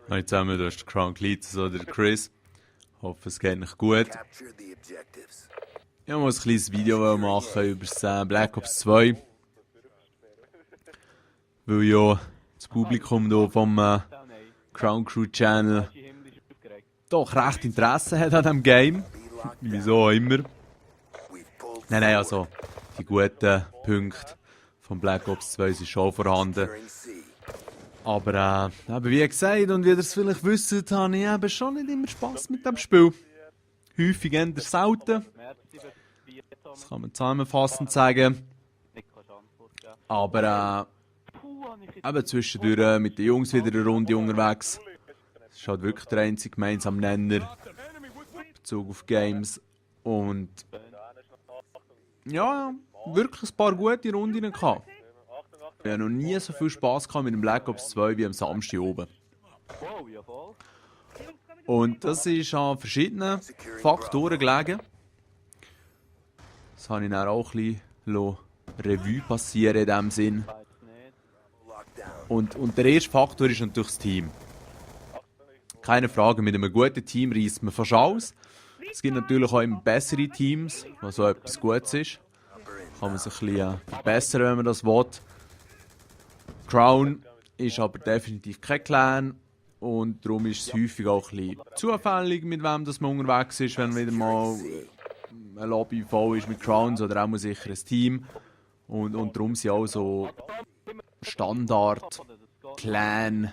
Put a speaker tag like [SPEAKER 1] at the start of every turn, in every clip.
[SPEAKER 1] Hallo zusammen, du hast Crown Cleats oder Chris. Ich hoffe, es geht euch gut. Ich wollte mal ein kleines Video machen über das Black Ops 2. Weil ja das Publikum hier vom Crown Crew Channel doch recht Interesse hat an diesem Game. Wieso auch immer. Nein, also die guten Punkte von Black Ops 2 sind schon vorhanden. Aber wie gesagt, und wie ihr es vielleicht wisst, habe ich eben schon nicht immer Spass mit dem Spiel. Häufig eher selten. Das kann man zusammenfassend sagen. Aber eben zwischendurch mit den Jungs wieder eine Runde unterwegs. Das ist halt wirklich der einzige gemeinsame Nenner in Bezug auf Games. Und ja, wirklich ein paar gute Runden gehabt. Ich habe noch nie so viel Spass gehabt mit dem Black Ops 2 wie am Samstag oben. Und das ist an verschiedenen Faktoren gelegen. Das habe ich dann auch ein bisschen Revue passieren in diesem Sinn. Und der erste Faktor ist natürlich das Team. Keine Frage, mit einem guten Team reisst man fast alles. Es gibt natürlich auch immer bessere Teams, was so etwas Gutes ist. Kann man sich ein bisschen verbessern, wenn man das will. Crown ist aber definitiv kein Clan und darum ist es häufig auch ein bisschen zufällig, mit wem das man unterwegs ist, wenn wieder mal ein Lobby voll ist mit Crowns oder auch sicher ein Team. Und darum sind auch so Standard, Clan,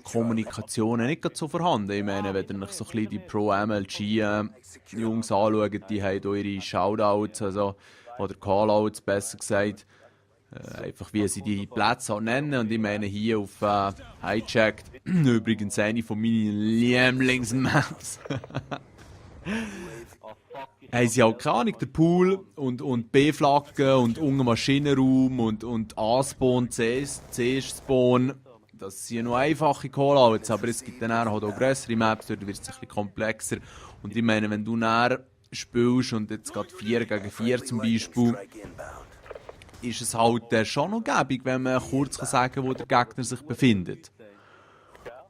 [SPEAKER 1] Kommunikationen nicht so vorhanden. Ich meine, wenn ihr euch so ein bisschen die Pro-MLG-Jungs anschaut, die haben hier ihre Shoutouts, also, oder Callouts besser gesagt. Einfach wie sie die Plätze auch nennen. Und ich meine hier auf Hijacked, übrigens eine von meinen Lieblingsmaps. Haben sie halt keine Ahnung, der Pool und B-Flaggen und unten Maschinenraum und A-Spawn, C-Spawn. Das sind ja noch einfache Callouts, aber es gibt dann auch grössere Maps, dort wird es ein bisschen komplexer. Und ich meine, wenn du näher spielst und jetzt gerade 4 gegen 4 zum Beispiel, ist es halt schon noch gäbig, wenn man kurz sagen kann, wo der Gegner sich befindet.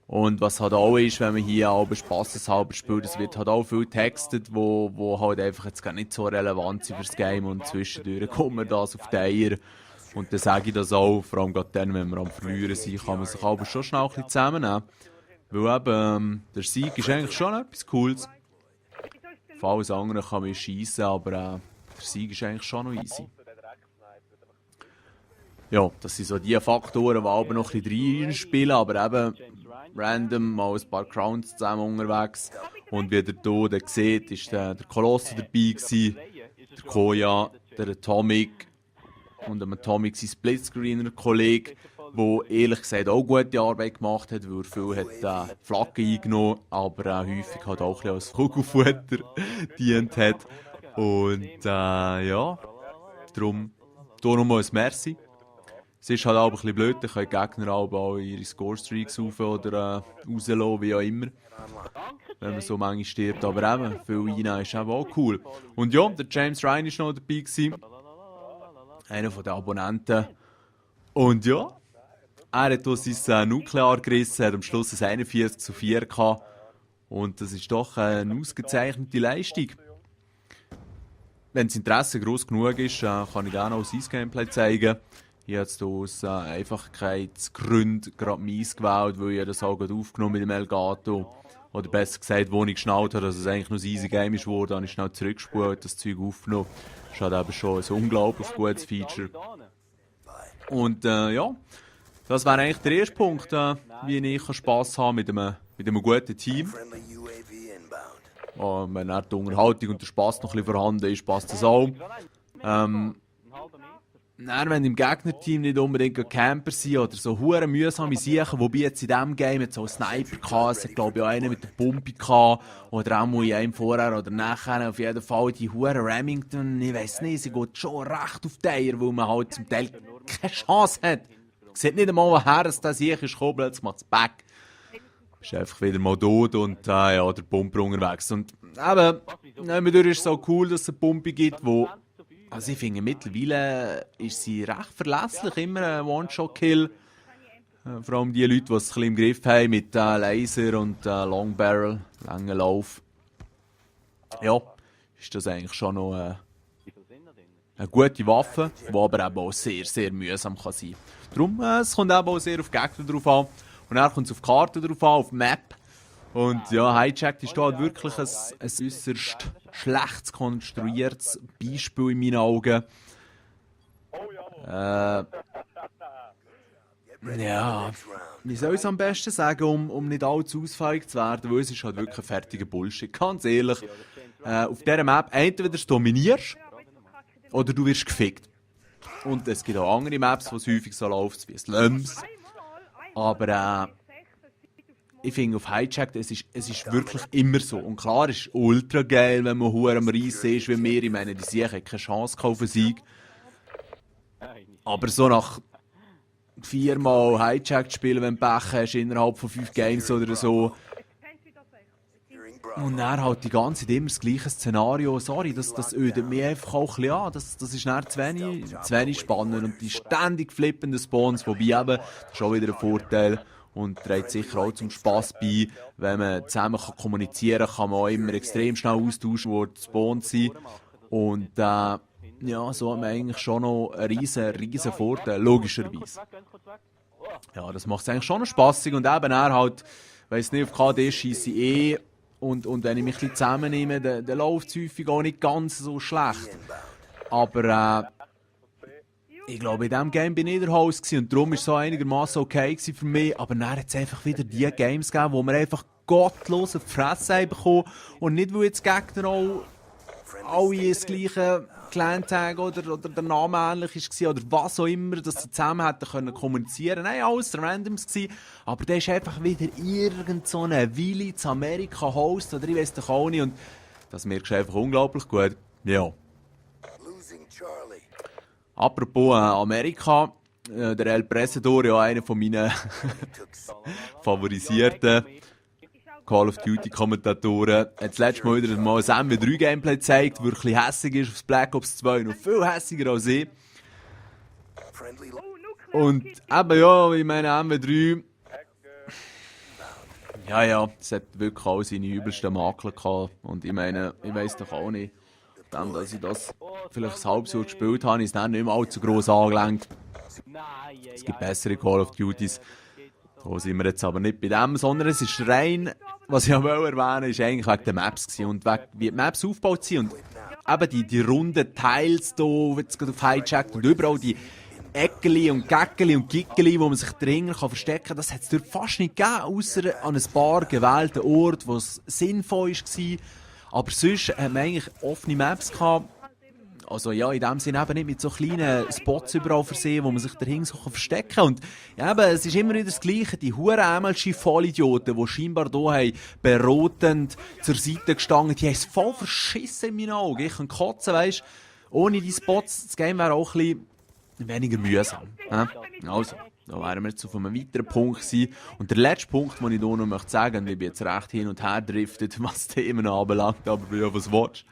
[SPEAKER 1] Und was halt auch ist, wenn man hier auch spasseshalber spielt, es wird halt auch viel getextet, wo halt einfach jetzt gar nicht so relevant sind fürs Game und zwischendurch kommt man das auf die Eier. Und dann sage ich das auch, vor allem gerade dann, wenn wir am Verlieren sind, kann man sich aber schon schnell ein bisschen zusammennehmen. Weil eben, der Sieg ist eigentlich schon etwas Cooles. Für alles andere kann man schiessen, aber der Sieg ist eigentlich schon noch easy. Ja, das sind so die Faktoren, die aber noch ein bisschen reinspielen, aber eben random mal ein paar Crowns zusammen unterwegs. Und wie ihr hier seht, ist der Koloss dabei gewesen, der Koya, der Atomic und dem Atomic sein Splitscreener-Kollege, der ehrlich gesagt auch gute Arbeit gemacht hat, weil er viel hat Flaggen eingenommen, aber häufig halt auch ein bisschen als Kugelfutter dient hat. Und ja, darum hier nochmal ein Merci. Es ist halt auch ein bisschen blöd, da können die Gegner auch ihre Score-Streaks rauf oder rauslassen, wie auch immer. Wenn man so manchmal stirbt. Aber eben, viel Einnahmen ist eben auch cool. Und ja, der James Ryan war noch dabei gewesen. Einer der Abonnenten. Und ja, er hat hier sein Nuklear gerissen, hat am Schluss ein 41:4 gehabt. Und das ist doch eine ausgezeichnete Leistung. Wenn das Interesse gross genug ist, kann ich auch noch sein Gameplay zeigen. Ich habe jetzt aus Einfachkeitsgründen gerade meins gewählt, weil ich das auch gerade aufgenommen mit dem Elgato. Oder besser gesagt, wo ich geschnallt habe, dass es eigentlich noch ein easy Game ist geworden, habe ich schnell zurückgespult, das Zeug aufgenommen. Das ist halt eben schon ein unglaublich gutes Feature. Und ja, das wäre eigentlich der erste Punkt, wie ich Spass haben mit einem guten Team. Wenn die Unterhaltung und der Spass noch ein bisschen vorhanden ist, passt das auch. Wenn im Gegnerteam nicht unbedingt Camper sind oder so hure mühsame Sachen, wobei jetzt in diesem Game jetzt so ein Sniper hatte, es hat glaube ich auch einen mit der Pumpe gehabt, oder auch in einem vorher oder nachher, auf jeden Fall die hure Remington, ich weiss nicht, sie geht schon recht auf die Eier, weil man halt zum Teil keine Chance hat. Man sieht nicht einmal, woher es da sicher ist, plötzlich macht es back. Ist einfach wieder mal tot und ja, der Pumper unterwegs. Und eben, dadurch ist es so cool, dass es eine Pumpe gibt, wo also ich finde, mittlerweile ist sie recht verlässlich, immer ein One-Shot-Kill. Vor allem die Leute, die es ein bisschen im Griff haben mit Laser und Long Barrel, langen Lauf. Ja, ist das eigentlich schon noch eine gute Waffe, die aber eben auch sehr, sehr mühsam kann sein kann. Darum, es kommt eben auch sehr auf die Gegner drauf an. Und dann kommt es auf die Karte drauf an, auf die Map. Und ja, Hijacked ist da halt wirklich ein äußerst schlecht konstruiertes Beispiel in meinen Augen. Ja, wie soll ich es am besten sagen, um nicht allzu ausfällig zu werden, weil es ist halt wirklich ein fertiger Bullshit. Ganz ehrlich, auf dieser Map entweder du dominierst oder du wirst gefickt. Und es gibt auch andere Maps, wo es häufig so läuft, wie Slums. Aber ich finde auf Hijacked, es ist wirklich immer so. Und klar, es ist ultra geil, wenn man hure am Reissen ist wie wir. Ich meine, die Sieg hat keine Chance auf einen Sieg. Aber so nach 4-mal Hijacked spielen, wenn du Pech hast, innerhalb von 5 Games oder so. Und dann halt die ganze Zeit immer das gleiche Szenario. Sorry, das ödet mich einfach auch ein bisschen an. Das ist dann zu wenig spannend. Und die ständig flippenden Spawns, wobei eben, das ist auch wieder ein Vorteil. Und trägt sicher auch zum Spass bei. Wenn man zusammen kommunizieren kann, man auch immer extrem schnell austauschen, wo die Spawns sind. Und ja, so hat man eigentlich schon noch einen riesen Vorteil, logischerweise. Ja, das macht es eigentlich schon noch spassig. Und eben halt, weiss nicht, auf KD scheisse ich und wenn ich mich ein bisschen zusammennehme, dann läuft es häufig auch nicht ganz so schlecht. Aber ich glaube, in diesem Game bin ich der Host und darum war es so einigermaßen okay für mich. Aber dann hat es einfach wieder die Games gegeben, wo wir einfach gottlos auf die Fresse haben bekommen. Und nicht, weil jetzt die Gegner auch alle das gleiche Clan-Tag oder der Name ähnlich war oder was auch immer, dass sie zusammen hätten kommunizieren können. Nein, alles Randoms gewesen. Aber der ist einfach wieder irgend so eine Willi zu Amerika-Host oder ich weiss doch auch nicht. Und das merkst du einfach unglaublich gut. Ja. Apropos Amerika, der El Presador, ja einer von meinen favorisierten Call of Duty Kommentatoren, hat das letzte Mal wieder mal ein MW3 Gameplay gezeigt, wirklich hässig ist aufs Black Ops 2, noch viel hässiger als ich. Und eben ja, ich meine MW3, ja, es hat wirklich auch seine übelsten Makel gehabt. Und ich meine, ich weiss doch auch nicht, dann, dass ich das vielleicht ein halbes Jahr gespielt habe, ist dann nicht mehr allzu gross angelenkt. Es gibt bessere Call of Duties. Da sind wir jetzt aber nicht bei dem, sondern es ist rein, was ich auch erwähnen ist eigentlich wegen den Maps gewesen. Und wie die Maps aufgebaut sind und eben die runden Teils hier, jetzt gerade auf Hijacked und überall die Eckeli und Gäckeli und Gickeli, wo man sich dringend verstecken kann, das hat es dort fast nicht gegeben, außer an ein paar gewählten Orten, wo es sinnvoll war. Aber sonst haben wir eigentlich offene Maps gehabt. Also ja, in dem Sinne eben nicht mit so kleinen Spots überall versehen, wo man sich dahinter so verstecken kann. Und ja, eben, es ist immer wieder das Gleiche. Die huren Ämelschi-Vollidioten, die scheinbar hier haben, beratend zur Seite gestanden, die haben es voll verschissen in meinen Augen. Ich kann kotzen, weisst. Ohne die Spots, das Game wäre auch ein bisschen weniger mühsam. Also, da wären wir jetzt auf einem weiteren Punkt gewesen. Und der letzte Punkt, den ich hier noch möchte sagen, und ich bin jetzt recht hin und her driftet, was Themen anbelangt, aber ja, was willst du?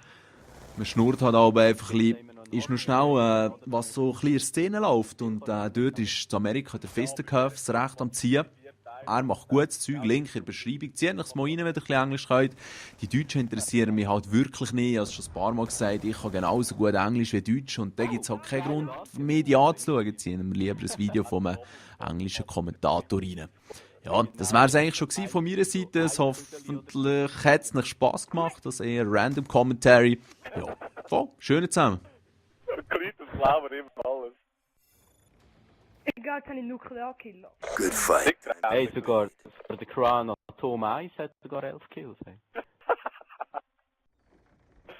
[SPEAKER 1] Man schnurrt halt aber einfach ein bisschen, ist nur schnell, was so ein bisschen in der Szene läuft. Und dort ist in Amerika der Fisticuffs recht am Ziehen. Er macht gutes Zeug, Link in der Beschreibung. Zieht euch mal rein, wenn ihr ein bisschen Englisch könnt. Die Deutschen interessieren mich halt wirklich nicht. Ich habe es schon ein paar Mal gesagt, ich kann genauso gut Englisch wie Deutsch. Und da gibt es halt keinen Grund, Medien anzuschauen. Ziehen wir lieber ein Video von einem englischen Kommentator rein. Ja, das wäre es eigentlich schon von meiner Seite. Hoffentlich hat es euch Spass gemacht. Das eher Random Commentary. Ja, voll. Schön zusammen.
[SPEAKER 2] Kritis Flower immer alles.
[SPEAKER 3] Egal, kann ich Nuklearkiller.
[SPEAKER 4] Good fight.
[SPEAKER 5] Hey, sogar der Crown Atom 1 hat sogar 11 Kills. Hey.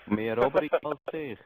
[SPEAKER 5] Mehr Robbery als ich.